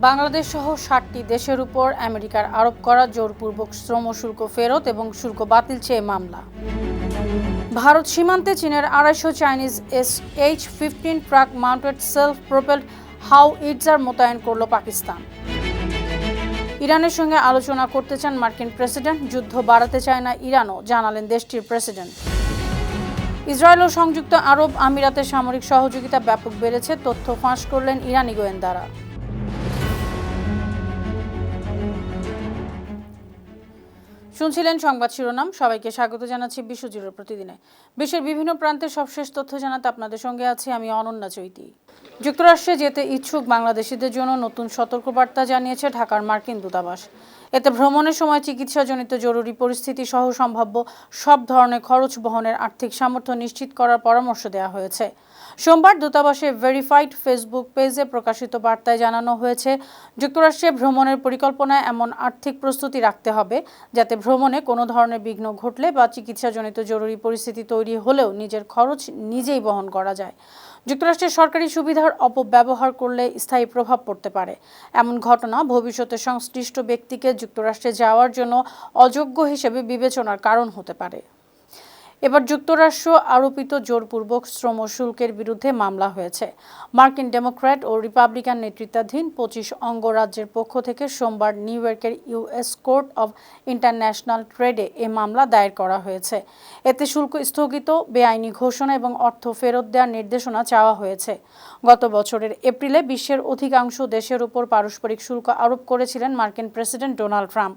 বাংলাদেশ সহ ৭টি দেশের উপর আমেরিকার আরোপ করা জোরপূর্বক শ্রম শুল্ক ফেরত এবং শুল্ক বাতিল চেয়ে মামলা। ভারত সীমান্তে চীনের ২৫০ Chinese H-15 truck mounted self propelled howitzer মোতায়েন করল পাকিস্তান। ইরানের সঙ্গে আলোচনা করতে চান মার্কিন প্রেসিডেন্ট, যুদ্ধ বাড়াতে চায় না ইরানও, জানালেন দেশটির প্রেসিডেন্ট। ইসরায়েল ও সংযুক্ত আরব আমিরাতের সামরিক সহযোগিতা ব্যাপক বেড়েছে, তথ্য ফাঁস করলেন ইরানি গোয়েন্দারা। শুনছিলেন সংবাদ শিরোনাম। সবাইকে স্বাগত জানাচ্ছি বিশ্বজুড়ে প্রতিদিনে। বিশ্বের বিভিন্ন প্রান্তের সবশেষ তথ্য জানাতে আপনাদের সঙ্গে আছি আমি অনন্যা চৈতি। যুক্তরাষ্ট্রে যেতে ইচ্ছুক বাংলাদেশিদের জন্য নতুন সতর্কবার্তা জানিয়েছে ঢাকার মার্কিন দূতাবাস। এতে ভ্রমণের সময় চিকিৎসাজনিত জরুরি পরিস্থিতি সহ সম্ভাব্য সব ধরনের খরচ বহনের আর্থিক সামর্থ্য নিশ্চিত করার পরামর্শ দেওয়া হয়েছে। সোমবার দূতাবাসের ভেরিফাইড ফেসবুক পেজে প্রকাশিত বার্তায় জানানো হয়েছে, যুক্তরাষ্ট্রে ভ্রমণের পরিকল্পনায় এমন আর্থিক প্রস্তুতি রাখতে হবে যাতে ভ্রমণে কোনো ধরনের বিঘ্ন ঘটলে বা চিকিৎসাজনিত জরুরি পরিস্থিতি তৈরি হলেও নিজের খরচ নিজেই বহন করা যায়। যুক্তরাষ্ট্রের সরকারি সুবিধার অপব্যবহার করলে স্থায়ী প্রভাব পড়তে পারে। এমন ঘটনা ভবিষ্যতে সংশ্লিষ্ট ব্যক্তিকে যুক্তরাষ্ট্রে যাওয়ার জন্য অযোগ্য হিসেবে বিবেচনার কারণ হতে পারে। এবার যুক্তরাষ্ট্র আরোপিত জোরপূর্বক শ্রম শুল্কের বিরুদ্ধে মামলা হয়েছে। মার্কিন ডেমোক্র্যাট ও রিপাবলিকান নেতৃত্বাধীন ২৫ অঙ্গরাজ্যের পক্ষ থেকে সোমবার নিউ ইয়র্কের ইউএস কোর্ট অব ইন্টারন্যাশনাল ট্রেডে এ মামলা দায়ের করা হয়েছে। এতে শুল্ক স্থগিত, বেআইনি ঘোষণা এবং অর্থ ফেরত দেওয়ার নির্দেশনা চাওয়া হয়েছে। গত বছরের এপ্রিলে বিশ্বের অধিকাংশ দেশের উপর পারস্পরিক শুল্ক আরোপ করেছিলেন মার্কিন প্রেসিডেন্ট ডোনাল্ড ট্রাম্প।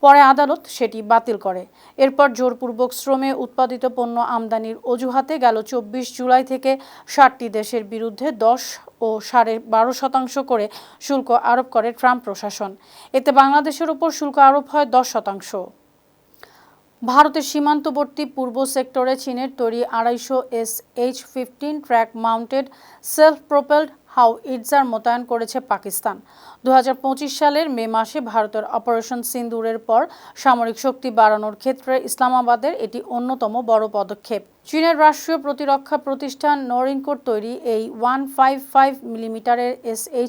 পরে আদালত সেটি বাতিল করে। এরপর জোরপূর্বক শ্রমে উৎপাদিত পণ্য আমদানির অজুহাতে গেল ২৪ জুলাই থেকে ৬০টি দেশের বিরুদ্ধে ১০ ও ১২.৫% করে শুল্ক আরোপ করে ট্রাম্প প্রশাসন। এতে বাংলাদেশের উপর শুল্ক আরোপ হয় ১০%। ভারতের সীমান্তবর্তী পূর্ব সেক্টরে চীনের তৈরি ২৫০ H-15 truck mounted self propelled howitzer মোতায়েন করেছে পাকিস্তান। ২০২৫ সালের মে মাসে ভারতের অপারেশন সিন্দুরের পর সামরিক শক্তি বাড়ানোর ক্ষেত্রে ইসলামাবাদের এটি অন্যতম বড় পদক্ষেপ। চীনের রাষ্ট্রীয় প্রতিরক্ষা প্রতিষ্ঠান নরিনকোর তৈরি এই 155 মিলিমিটারের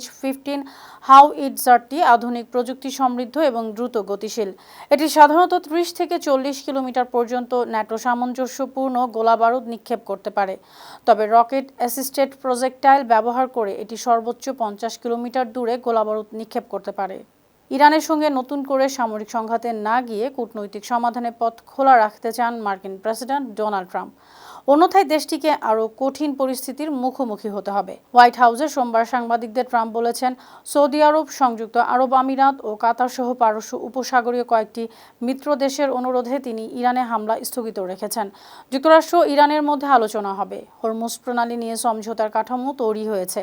H-15 হাওইটজারটি আধুনিক প্রযুক্তি সমৃদ্ধ এবং দ্রুত গতিশীল। এটি সাধারণত ৩০ থেকে ৪০ কিলোমিটার পর্যন্ত ন্যাটো সামঞ্জস্যপূর্ণ গোলাবারুদ নিক্ষেপ করতে পারে। তবে রকেট অ্যাসিস্টেড প্রজেক্টাইল ব্যবহার করে এটি সর্বোচ্চ ৫০ কিলোমিটার দূরে গোলাবারুদ নিক্ষেপ করতে পারে। ইরানের সঙ্গে নতুন করে সামরিক সংঘাতে না গিয়ে কূটনৈতিক সমাধানের পথ খোলা রাখতে চান মার্কিন প্রেসিডেন্ট ডোনাল্ড ট্রাম্প। অন্যথায় দেশটিকে আরও কঠিন পরিস্থিতির মুখোমুখি হতে হবে। হোয়াইট হাউসে সোমবার সাংবাদিকদের ট্রাম্প বলেছেন, সৌদি আরব, সংযুক্ত আরব আমিরাত ও কাতার সহ পারস্য উপসাগরীয় কয়েকটি মিত্র দেশের অনুরোধে তিনি ইরানে হামলা স্থগিত রেখেছেন। যুক্তরাষ্ট্র ও ইরানের মধ্যে আলোচনা হবে। হরমুজ প্রণালী নিয়ে সমঝোতার কাঠামো তৈরি হয়েছে।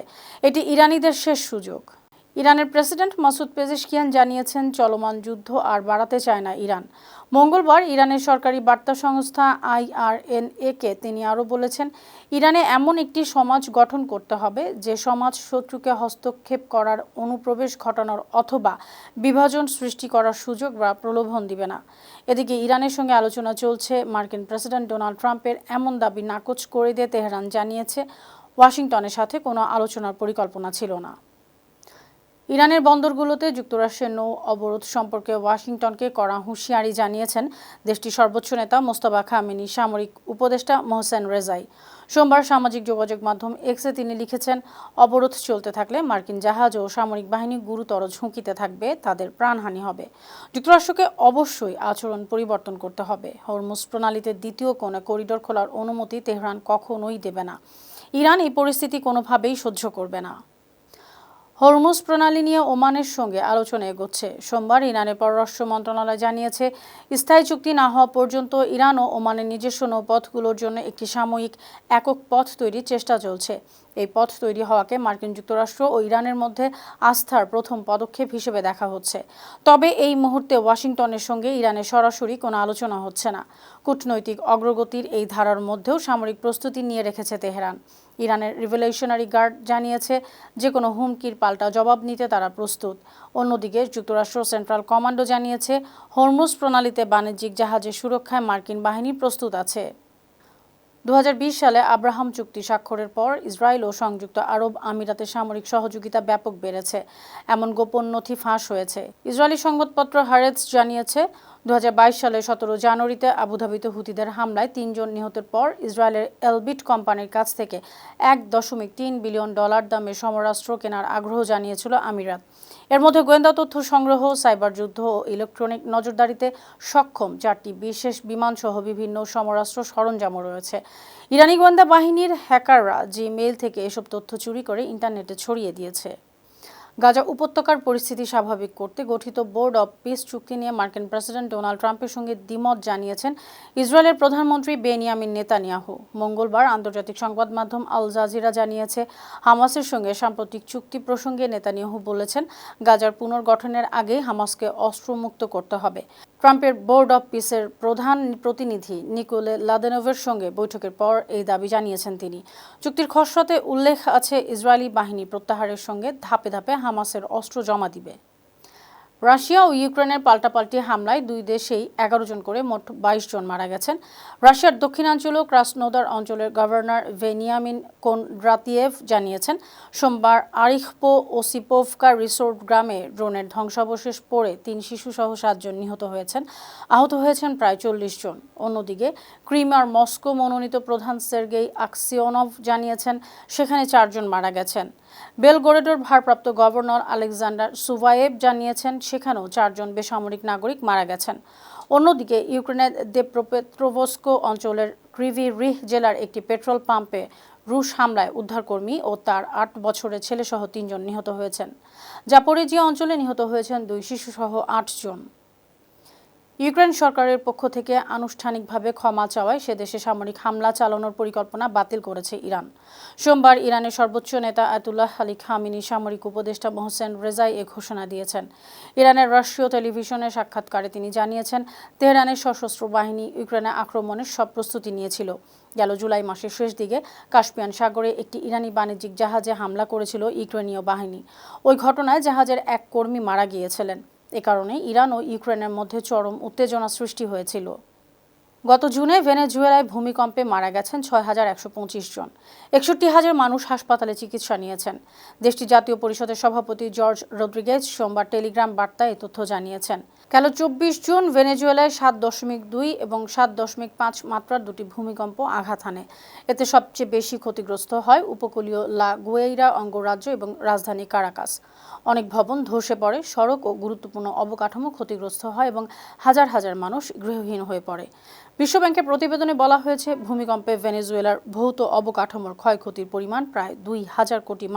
এটি ইরানিদের শেষ সুযোগ। ইরানের প্রেসিডেন্ট মাসুদ পেজেশকিয়ান জানিয়েছেন, চলমান যুদ্ধ আর বাড়াতে চায় না ইরান। মঙ্গলবার ইরানের সরকারি বার্তা সংস্থা IRNA-কে তিনি আরও বলেছেন, ইরানে এমন একটি সমাজ গঠন করতে হবে যে সমাজ শত্রুকে হস্তক্ষেপ করার, অনুপ্রবেশ ঘটানোর অথবা বিভাজন সৃষ্টি করার সুযোগ বা প্রলোভন দিবে না। এদিকে ইরানের সঙ্গে আলোচনা চলছে। মার্কিন প্রেসিডেন্ট ডোনাল্ড ট্রাম্পের এমন দাবি নাকচ করে দিয়ে তেহরান জানিয়েছে, ওয়াশিংটনের সাথে কোনো আলোচনার পরিকল্পনা ছিল না। ইরানের বন্দরগুলোতে যুক্তরাষ্ট্রের নৌ অবরোধ সম্পর্কে ওয়াশিংটনকে কড়া হুঁশিয়ারি জানিয়েছেন দেশটির সর্বোচ্চ নেতা মোস্তফা খামেনি সামরিক উপদেষ্টা মোহসেন রেজাই। সোমবার সামাজিক যোগাযোগ মাধ্যম এক্সে তিনি লিখেছেন, অবরোধ চলতে থাকলে মার্কিন জাহাজ ও সামরিক বাহিনী গুরুতর ঝুঁকিতে থাকবে, তাদের প্রাণহানি হবে। যুক্তরাষ্ট্রকে অবশ্যই আচরণ পরিবর্তন করতে হবে। হরমুজ প্রণালীতে দ্বিতীয় কোনো করিডোর খোলার অনুমতি তেহরান কখনোই দেবে না। ইরান এই পরিস্থিতি কোনোভাবেই সহ্য করবে না। হরমুজ প্রণালী নিয়ে ওমানের সঙ্গে আলোচনা এগোচ্ছে। সোমবার ইরানের পররাষ্ট্র মন্ত্রণালয় জানিয়েছে, স্থায়ী চুক্তি না হওয়া পর্যন্ত ইরান ও ওমানের নিজস্ব নৌপথগুলোর জন্য একটি সাময়িক একক পথ তৈরির চেষ্টা চলছে। এই পথ তৈরি হওয়াকে মার্কিন যুক্তরাষ্ট্র ও ইরানের মধ্যে আস্থার প্রথম পদক্ষেপ হিসেবে দেখা হচ্ছে। তবে এই মুহূর্তে ওয়াশিংটনের সঙ্গে ইরানের সরাসরি কোনো আলোচনা হচ্ছে না। কূটনৈতিক অগ্রগতির এই ধারার মধ্যেও সামরিক প্রস্তুতি নিয়ে রেখেছে তেহরান। ইরানের রিভলিউশনারি গার্ড জানিয়েছে, যে কোনো হুমকির পাল্টা জবাব নিতে তারা প্রস্তুত। অন্যদিকে যুক্তরাষ্ট্র সেন্ট্রাল কমান্ডো জানিয়েছে, হরমুজ প্রণালীতে বাণিজ্যিক জাহাজের সুরক্ষায় মার্কিন বাহিনী প্রস্তুত আছে। 2020 সালে আব্রাহাম চুক্তি স্বাক্ষরের পর ইসরায়েল ও সংযুক্ত আরব আমিরাতে সামরিক সহযোগিতা ব্যাপক বেড়েছে। এমন গোপন নথি ফাঁস হয়েছে। ইসরায়েলি সংবাদপত্র হারেটস জানিয়েছে, 2022 সালের 17 জানুয়ারিতে আবুধাবিতে হুতিদের হামলায় 3 জন নিহতের পর ইসরায়েলের এলবিট কোম্পানির কাছ থেকে $1.3 বিলিয়ন দামের সমরাস্ত্র কেনার আগ্রহ জানিয়েছিল আমিরাত। এর মধ্যে গোয়েন্দা তথ্য সংগ্রহ, সাইবার যুদ্ধ ও ইলেকট্রনিক নজরদারিতে সক্ষম 4টি বিশেষ বিমানসহ বিভিন্ন সমরাস্ত্র সরঞ্জামও রয়েছে। ইরানি গোয়েন্দা বাহিনীর হ্যাকাররা জিমেইল থেকে এসব তথ্য চুরি করে ইন্টারনেটে ছড়িয়ে দিয়েছে। গাজা উপত্যকার পরিস্থিতি স্বাভাবিক করতে গঠিত বোর্ড অব পিস চুক্তি নিয়ে মার্কিন প্রেসিডেন্ট ডোনাল্ড ট্রাম্পের সঙ্গে দ্বিমত জানিয়েছেন ইসরায়েলের প্রধানমন্ত্রী বেনিয়ামিন নেতানিয়াহু। মঙ্গলবার আন্তর্জাতিক সংবাদ মাধ্যম আল জাজিরা জানিয়েছে, হামাসের সঙ্গে সাম্প্রতিক চুক্তি প্রসঙ্গে নেতানিয়াহু বলেছেন, গাজার পুনর্গঠনের আগে হামাসকে অস্ত্রমুক্ত করতে হবে। ট্রাম্পের বোর্ড অব পিসের প্রধান প্রতিনিধি নিকোলে লাদেনভের সঙ্গে বৈঠকের পর এই দাবি জানিয়েছেন তিনি। চুক্তির খসড়াতে উল্লেখ আছে, ইসরায়েলি বাহিনী প্রত্যাহারের সঙ্গে ধাপে ধাপে হামাসের অস্ত্র জমা দিবে। রাশিয়া ও ইউক্রেনের পাল্টাপাল্টি হামলায় দুই দেশেই 11 জন করে মোট 22 জন মারা গেছেন। রাশিয়ার দক্ষিণাঞ্চলীয় ক্রাসনোদার অঞ্চলের গভর্নর ভেনিয়ামিন কোনড্রাতিয়েভ জানিয়েছেন, সোমবার আরিখপো ওসিপোভকা রিসোর্ট গ্রামে ড্রোনের ধ্বংসাবশেষ পড়ে 3 শিশুসহ 7 জন নিহত হয়েছেন। আহত হয়েছেন প্রায় 40 জন। অন্যদিকে ক্রিমিয়ার মস্কো মনোনীত প্রধান সের্গেই আকসিওনভ জানিয়েছেন, সেখানে 4 জন মারা গেছেন। বেলগোরেডোর ভারপ্রাপ্ত গভর্নর আলেকজান্ডার সুভায়েভ জানিয়েছেন, সেখানেও 4 জন বেসামরিক নাগরিক মারা গেছেন। অন্যদিকে ইউক্রেনের দেপ্রোপেট্রোভস্ক অঞ্চলের ক্রিভি রিহ জেলার একটি পেট্রোল পাম্পে রুশ হামলায় উদ্ধারকর্মী ও তার 8 বছরের ছেলেসহ 3 জন নিহত হয়েছেন। জাপোরিজিয়া অঞ্চলে নিহত হয়েছেন 2 শিশুসহ 8 জন। ইউক্রেন সরকারের পক্ষ থেকে আনুষ্ঠানিকভাবে ক্ষমা চাওয়ায় সে দেশে সামরিক হামলা চালানোর পরিকল্পনা বাতিল করেছে ইরান। সোমবার ইরানের সর্বোচ্চ নেতা আয়াতুল্লাহ আলী খামেনি সামরিক উপদেষ্টা মোহসেন রেজাই এ ঘোষণা দিয়েছেন। ইরানের রাষ্ট্রীয় টেলিভিশনের সাক্ষাৎকারে তিনি জানিয়েছেন, তেহরানের সশস্ত্র বাহিনী ইউক্রেনে আক্রমণের সব প্রস্তুতি নিয়েছিল। গেল জুলাই মাসের শেষ দিকে কাস্পিয়ান সাগরে একটি ইরানি বাণিজ্যিক জাহাজে হামলা করেছিল ইউক্রেনীয় বাহিনী। ওই ঘটনায় জাহাজের এক কর্মী মারা গিয়েছিলেন। এ কারণে ইরান ও ইউক্রেনের মধ্যে চরম উত্তেজনা সৃষ্টি হয়েছিল। গত জুনে ভেনেজুয়েলায় ভূমিকম্পে মারা গেছেন 6,125 জন। 61,000 মানুষ হাসপাতালে চিকিৎসা নিয়েছেন। দেশটির জাতীয় পরিষদের সভাপতি জর্জ রদ্রিগেজ সোমবার টেলিগ্রাম বার্তায় এ তথ্য জানিয়েছেন। গেল 24 জুন ভেনেজুয়েলায় 7.2 এবং 7.5 মাত্রার দুটি ভূমিকম্প আঘাত হানে। এতে সবচেয়ে বেশি ক্ষতিগ্রস্ত হয় উপকূলীয় লা গুয়েইরা অঙ্গরাজ্য এবং রাজধানী কারাকাস। অনেক ভবন ধসে পড়ে, সড়ক ও গুরুত্বপূর্ণ অবকাঠামো ক্ষতিগ্রস্ত হয় এবং হাজার হাজার মানুষ গৃহহীন হয়ে পড়ে। বিশ্বব্যাংকের প্রতিবেদনে বলা হয়েছে, ভূমিকম্পে ভেনেজুয়েলার ভৌত অবকাঠামোর ক্ষয়ক্ষতির পরিমাণ প্রায় $2,000 কোটি।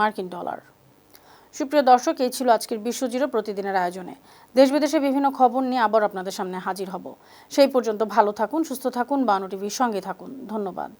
সুপ্রিয় দর্শক, এই ছিল আজকের বিশ্বজুড়ে প্রতিদিনের আয়োজনে। দেশ বিদেশে বিভিন্ন খবর নিয়ে আবার আপনাদের সামনে হাজির হব। সেই পর্যন্ত ভালো থাকুন, সুস্থ থাকুন, বানু টিভির সঙ্গে থাকুন। ধন্যবাদ।